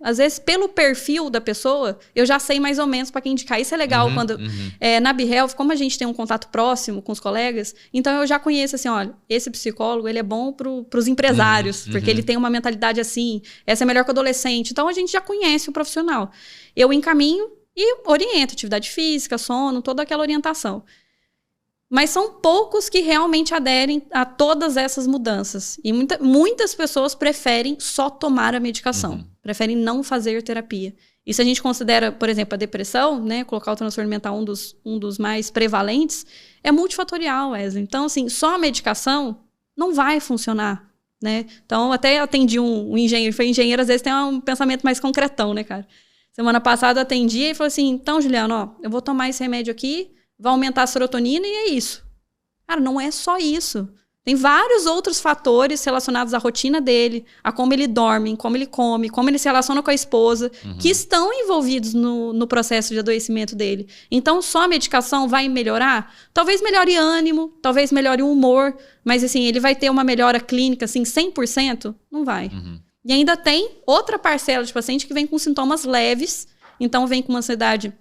Às vezes, pelo perfil da pessoa, eu já sei mais ou menos para quem indicar. Isso é legal quando... na BeHealth, como a gente tem um contato próximo com os colegas, então eu já conheço assim, olha, esse psicólogo, ele é bom pros empresários, porque ele tem uma mentalidade assim, essa é melhor que o adolescente. Então, a gente já conhece o profissional. Eu encaminho e oriento, atividade física, sono, toda aquela orientação. Mas são poucos que realmente aderem a todas essas mudanças. E muitas pessoas preferem só tomar a medicação. Preferem não fazer terapia. E se a gente considera, por exemplo, a depressão, né, colocar o transtorno mental um dos mais prevalentes, é multifatorial, Wesley. Então, assim, só a medicação não vai funcionar, né? Então, até atendi um engenheiro. Foi engenheiro, às vezes, tem um pensamento mais concretão, né, cara? Semana passada eu atendi e falou assim, então, Juliano, ó, eu vou tomar esse remédio aqui, vai aumentar a serotonina e é isso. Cara, não é só isso. Tem vários outros fatores relacionados à rotina dele, a como ele dorme, como ele come, como ele se relaciona com a esposa, que estão envolvidos no processo de adoecimento dele. Então, só a medicação vai melhorar? Talvez melhore ânimo, talvez melhore o humor, mas assim, ele vai ter uma melhora clínica, assim, 100%? Não vai. E ainda tem outra parcela de paciente que vem com sintomas leves, então vem com uma ansiedade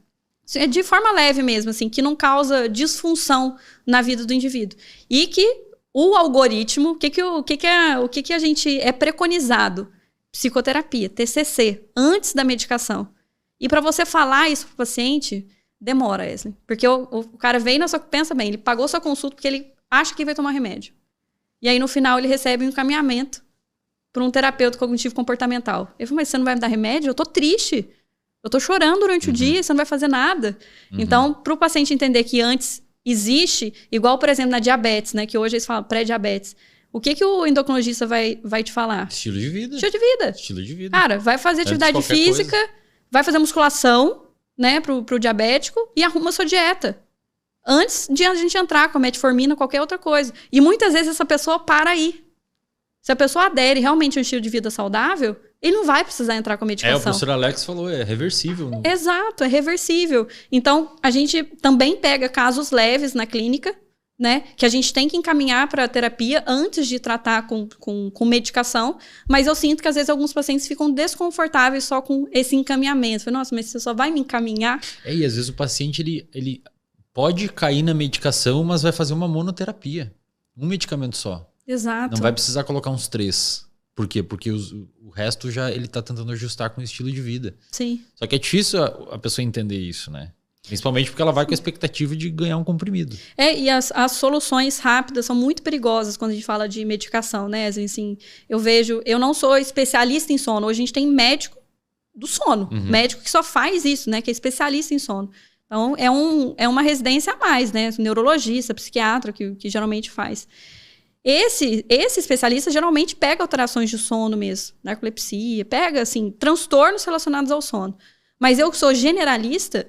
de forma leve mesmo, assim, que não causa disfunção na vida do indivíduo. E que o algoritmo, o que a gente é preconizado? Psicoterapia, TCC, antes da medicação. E para você falar isso pro paciente, demora, Wesley. Porque o cara vem na sua... Pensa bem, ele pagou sua consulta porque ele acha que vai tomar remédio. E aí, no final, ele recebe um encaminhamento para um terapeuta cognitivo comportamental. Ele falou, mas você não vai me dar remédio? Eu tô triste. Eu tô chorando durante o dia, você não vai fazer nada. Então, para o paciente entender que antes existe, igual, por exemplo, na diabetes, né? Que hoje eles falam pré-diabetes. O que o endocrinologista vai te falar? Estilo de vida. Estilo de vida. Cara, vai fazer atividade física, vai fazer musculação, né? Pro diabético e arruma a sua dieta. Antes de a gente entrar com metformina, qualquer outra coisa. E muitas vezes essa pessoa para aí. Se a pessoa adere realmente a um estilo de vida saudável, ele não vai precisar entrar com a medicação. O professor Alex falou, é reversível. Né? Exato, é reversível. Então, a gente também pega casos leves na clínica, né? Que a gente tem que encaminhar para a terapia antes de tratar com medicação. Mas eu sinto que, às vezes, alguns pacientes ficam desconfortáveis só com esse encaminhamento. Falo, nossa, mas você só vai me encaminhar? E às vezes o paciente, ele pode cair na medicação, mas vai fazer uma monoterapia. Um medicamento só. Exato. Não vai precisar colocar uns 3. Por quê? Porque o resto já ele tá tentando ajustar com o estilo de vida. Sim. Só que é difícil a pessoa entender isso, né? Principalmente porque ela vai com a expectativa de ganhar um comprimido. E as soluções rápidas são muito perigosas quando a gente fala de medicação, né? Assim, eu não sou especialista em sono. Hoje a gente tem médico do sono. Médico que só faz isso, né? Que é especialista em sono. Então, é uma residência a mais, né? Neurologista, psiquiatra, que geralmente faz. Esse especialista geralmente pega alterações de sono mesmo, narcolepsia, pega, assim, transtornos relacionados ao sono. Mas eu que sou generalista,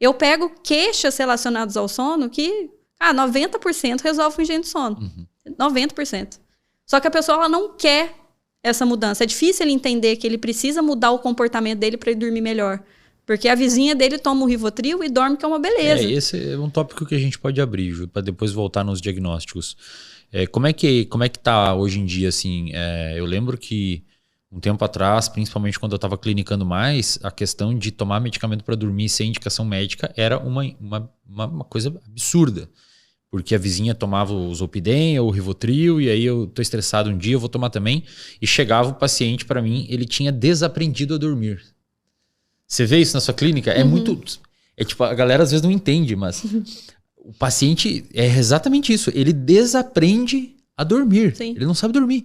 eu pego queixas relacionadas ao sono que, 90% resolve com higiene de sono. 90%. Só que a pessoa, ela não quer essa mudança. É difícil ele entender que ele precisa mudar o comportamento dele para ele dormir melhor. Porque a vizinha dele toma um Rivotril e dorme, que é uma beleza. Esse é um tópico que a gente pode abrir, Ju, para depois voltar nos diagnósticos. Como é que tá hoje em dia, assim? Eu lembro que um tempo atrás, principalmente quando eu estava clinicando mais, a questão de tomar medicamento para dormir sem indicação médica era uma coisa absurda. Porque a vizinha tomava o Zolpidem ou o Rivotril, e aí eu tô estressado um dia, eu vou tomar também. E chegava o paciente para mim, ele tinha desaprendido a dormir. Você vê isso na sua clínica? É muito... tipo, a galera às vezes não entende, mas... O paciente é exatamente isso. Ele desaprende a dormir. Sim. Ele não sabe dormir.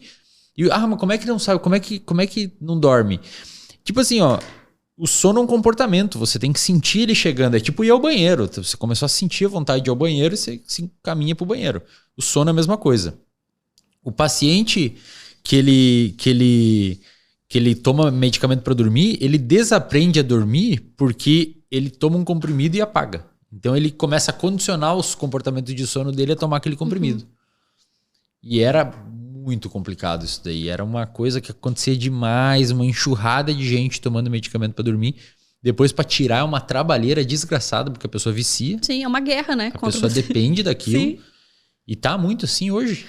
Mas como é que ele não sabe? Como é que não dorme? Tipo assim, ó. O sono é um comportamento. Você tem que sentir ele chegando. É tipo ir ao banheiro. Você começou a sentir a vontade de ir ao banheiro e você se encaminha pro banheiro. O sono é a mesma coisa. O paciente que ele toma medicamento para dormir, ele desaprende a dormir porque ele toma um comprimido e apaga. Então ele começa a condicionar os comportamentos de sono dele a tomar aquele comprimido. E era muito complicado isso daí. Era uma coisa que acontecia demais, uma enxurrada de gente tomando medicamento para dormir. Depois, para tirar, é uma trabalheira desgraçada, porque a pessoa vicia. Sim, é uma guerra, né? A pessoa depende daquilo. Sim. E tá muito assim hoje.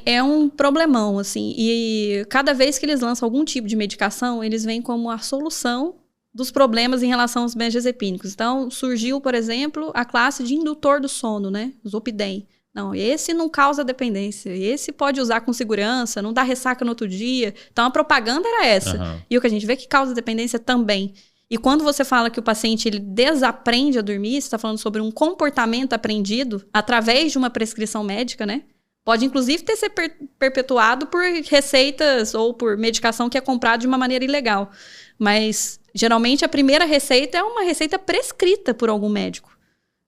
É um problemão, assim. E cada vez que eles lançam algum tipo de medicação, eles vêm como a solução dos problemas em relação aos benzodiazepínicos. Então, surgiu, por exemplo, a classe de indutor do sono, né? Os Zolpidem. Não, esse não causa dependência. Esse pode usar com segurança, não dá ressaca no outro dia. Então, a propaganda era essa. Uhum. E o que a gente vê que causa dependência também. E quando você fala que o paciente ele desaprende a dormir, você está falando sobre um comportamento aprendido através de uma prescrição médica, né? Pode, inclusive, ter sido perpetuado por receitas ou por medicação que é comprada de uma maneira ilegal. Mas, geralmente, a primeira receita é uma receita prescrita por algum médico.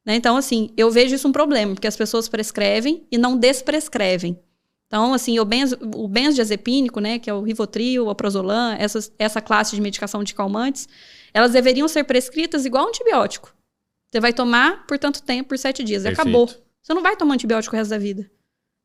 Né? Então, assim, eu vejo isso um problema, porque as pessoas prescrevem e não desprescrevem. Então, assim, o benzodiazepínico, né, que é o Rivotril, o Prazolam, essa classe de medicação de calmantes, elas deveriam ser prescritas igual antibiótico. Você vai tomar por tanto tempo, por 7 dias. Perfeito. Acabou. Você não vai tomar antibiótico o resto da vida.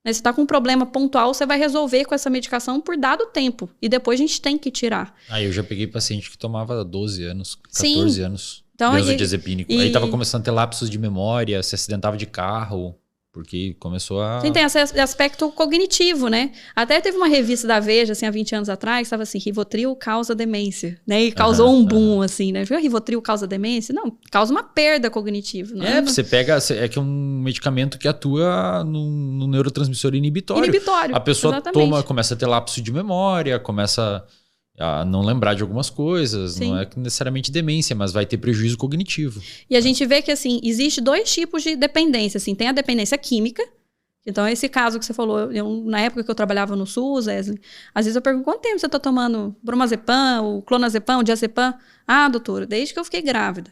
Né? Se está com um problema pontual, você vai resolver com essa medicação por dado tempo. E depois a gente tem que tirar. Eu já peguei paciente que tomava 12 anos, 14 Sim. anos. Então, benzodiazepínico. Aí tava começando a ter lapsos de memória, se acidentava de carro, porque começou a... Sim, tem esse aspecto cognitivo, né? Até teve uma revista da Veja, assim, há 20 anos atrás, estava assim, Rivotril causa demência, né? E causou um boom, assim, né? Rivotril causa demência? Não, causa uma perda cognitiva. Não você pega... É que é um medicamento que atua no neurotransmissor inibitório. Inibitório, a pessoa exatamente. começa a ter lapso de memória, começa a não lembrar de algumas coisas. Sim. Não é necessariamente demência, mas vai ter prejuízo cognitivo. E a gente vê que, assim, existe 2 tipos de dependência. Assim, tem a dependência química. Então, esse caso que você falou, na época que eu trabalhava no SUS, Wesley, às vezes eu pergunto, quanto tempo você está tomando bromazepam, o clonazepam, o diazepam? Doutora, desde que eu fiquei grávida.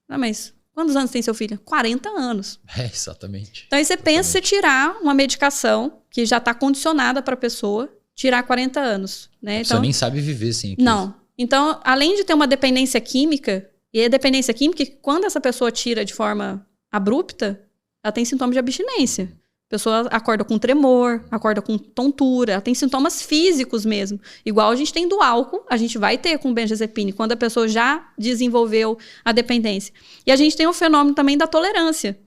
Mas quantos anos tem seu filho? 40 anos. Exatamente. Então, aí você pensa você tirar uma medicação que já está condicionada para a pessoa, tirar 40 anos. Né? A pessoa nem sabe viver sem aquilo. Não. Então, além de ter uma dependência química, e a dependência química, quando essa pessoa tira de forma abrupta, ela tem sintomas de abstinência. A pessoa acorda com tremor, acorda com tontura, ela tem sintomas físicos mesmo. Igual a gente tem do álcool, a gente vai ter com o benzodiazepínico, quando a pessoa já desenvolveu a dependência. E a gente tem o fenômeno também da tolerância.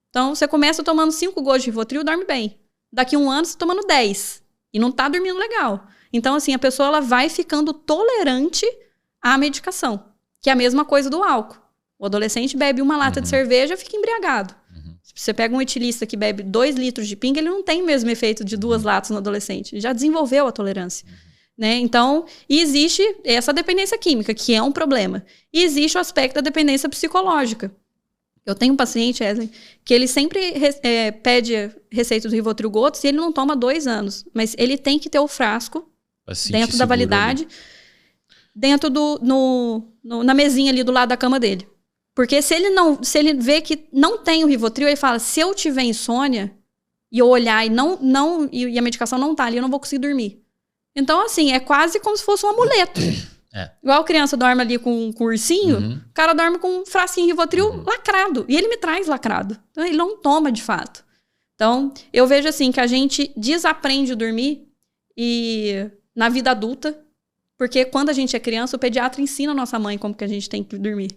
Então, você começa tomando 5 gotas de Rivotril, dorme bem. Daqui a 1 ano, você tá tomando 10. E não tá dormindo legal. Então, assim, a pessoa ela vai ficando tolerante à medicação. Que é a mesma coisa do álcool. O adolescente bebe 1 lata de cerveja e fica embriagado. Se você pega um etilista que bebe 2 litros de pinga, ele não tem o mesmo efeito de 2 latas no adolescente. Ele já desenvolveu a tolerância. Né? Então, existe essa dependência química, que é um problema. E existe o aspecto da dependência psicológica. Eu tenho um paciente, Wesley, que ele sempre pede receita do Rivotril gotas e ele não toma 2 anos. Mas ele tem que ter o frasco dentro da validade, ali. Dentro na mesinha ali do lado da cama dele. Porque se ele vê que não tem o Rivotril, ele fala, se eu tiver insônia e eu olhar e a medicação não tá ali, eu não vou conseguir dormir. Então, assim, é quase como se fosse um amuleto. Igual a criança dorme ali com um ursinho, o cara dorme com um frasquinho de Rivotril lacrado. E ele me traz lacrado. Então, ele não toma de fato. Então, eu vejo assim que a gente desaprende a dormir e na vida adulta, porque quando a gente é criança, o pediatra ensina a nossa mãe como que a gente tem que dormir.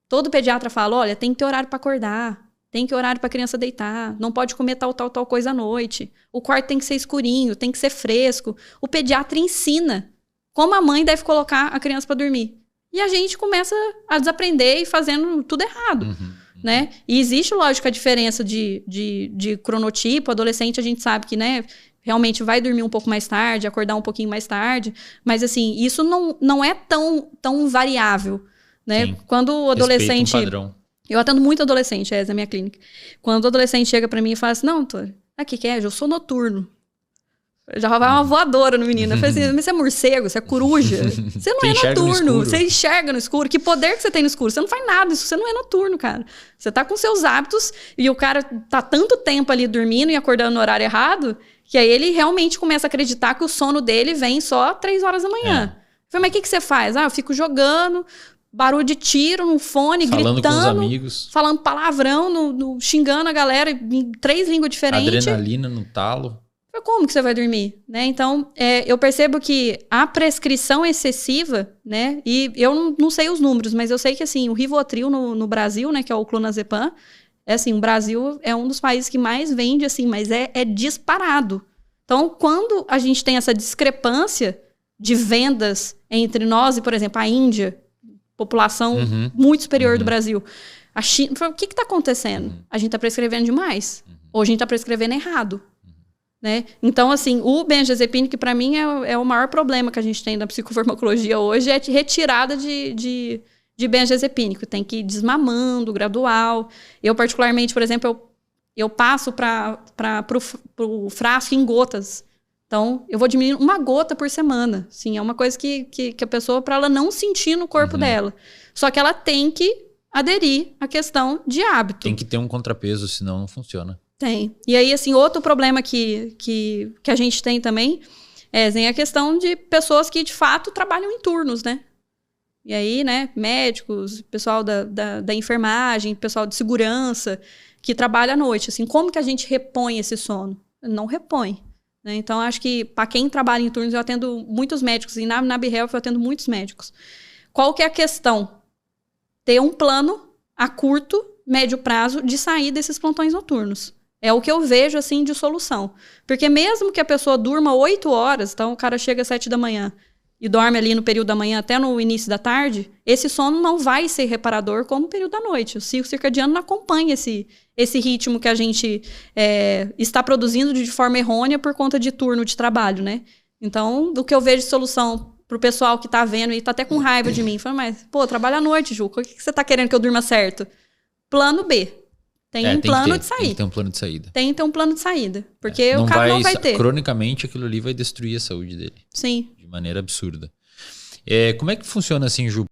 Todo pediatra fala, olha, tem que ter horário para acordar, tem que ter horário para a criança deitar, não pode comer tal coisa à noite, o quarto tem que ser escurinho, tem que ser fresco. O pediatra ensina como a mãe deve colocar a criança para dormir. E a gente começa a desaprender e fazendo tudo errado. Né? E existe, lógico, a diferença de cronotipo. Adolescente, a gente sabe que, né, realmente vai dormir um pouco mais tarde, acordar um pouquinho mais tarde. Mas, assim, isso não é tão variável. Né? Quando o adolescente... Um padrão. Eu atendo muito adolescente, essa é a minha clínica. Quando o adolescente chega pra mim e fala assim, não, doutor, eu sou noturno. Já vai uma voadora no menino. Eu falei assim, mas você é morcego, você é coruja. Você não é noturno, você enxerga no escuro. Que poder que você tem no escuro? Você não faz nada, isso você não é noturno, cara. Você tá com seus hábitos e o cara tá tanto tempo ali dormindo e acordando no horário errado, que aí ele realmente começa a acreditar que o sono dele vem só 3 horas da manhã. Eu falei, mas o que você faz? Eu fico jogando... Barulho de tiro no fone, falando gritando. Com os amigos. Falando palavrão, xingando a galera em 3 línguas diferentes. Adrenalina no talo. Como que você vai dormir? Né? Então, eu percebo que a prescrição excessiva, né? E eu não sei os números, mas eu sei que assim, o Rivotril no Brasil, né, que é o clonazepam, assim, o Brasil é um dos países que mais vende, assim, mas é disparado. Então, quando a gente tem essa discrepância de vendas entre nós e, por exemplo, a Índia, população muito superior do Brasil, a China, o que está acontecendo? A gente está prescrevendo demais. Ou a gente está prescrevendo errado. Né? Então, assim, o benzodiazepina, que para mim é o maior problema que a gente tem na psicofarmacologia hoje, é a retirada de benzodiazepínico. Tem que ir desmamando, gradual. Eu, particularmente, por exemplo, eu passo para o frasco em gotas. Então, eu vou diminuir 1 gota por semana. Sim, é uma coisa que a pessoa, para ela não sentir no corpo dela. Só que ela tem que aderir à questão de hábito. Tem que ter um contrapeso, senão não funciona. Tem. E aí, assim, outro problema que a gente tem também é a questão de pessoas que, de fato, trabalham em turnos, né? E aí, né, médicos, pessoal da enfermagem, pessoal de segurança, que trabalha à noite. Assim, como que a gente repõe esse sono? Não repõe. Né? Então, acho que para quem trabalha em turnos, eu atendo muitos médicos. E na BeHealth eu atendo muitos médicos. Qual que é a questão? Ter um plano a curto, médio prazo de sair desses plantões noturnos. É o que eu vejo, assim, de solução. Porque mesmo que a pessoa durma 8 horas, então o cara chega às 7 da manhã e dorme ali no período da manhã até no início da tarde, esse sono não vai ser reparador como no período da noite. O ciclo circadiano não acompanha esse ritmo que a gente está produzindo de forma errônea por conta de turno de trabalho, né? Então, do que eu vejo de solução pro pessoal que tá vendo e tá até com raiva de mim, falando, mas, pô, trabalha à noite, Ju, o que você tá querendo que eu durma certo? Plano B. Tem um plano de saída. Tem que ter um plano de saída. Tem que ter um plano de saída. Porque o cara não vai ter. Cronicamente, aquilo ali vai destruir a saúde dele. Sim. De maneira absurda. Como é que funciona assim, Ju?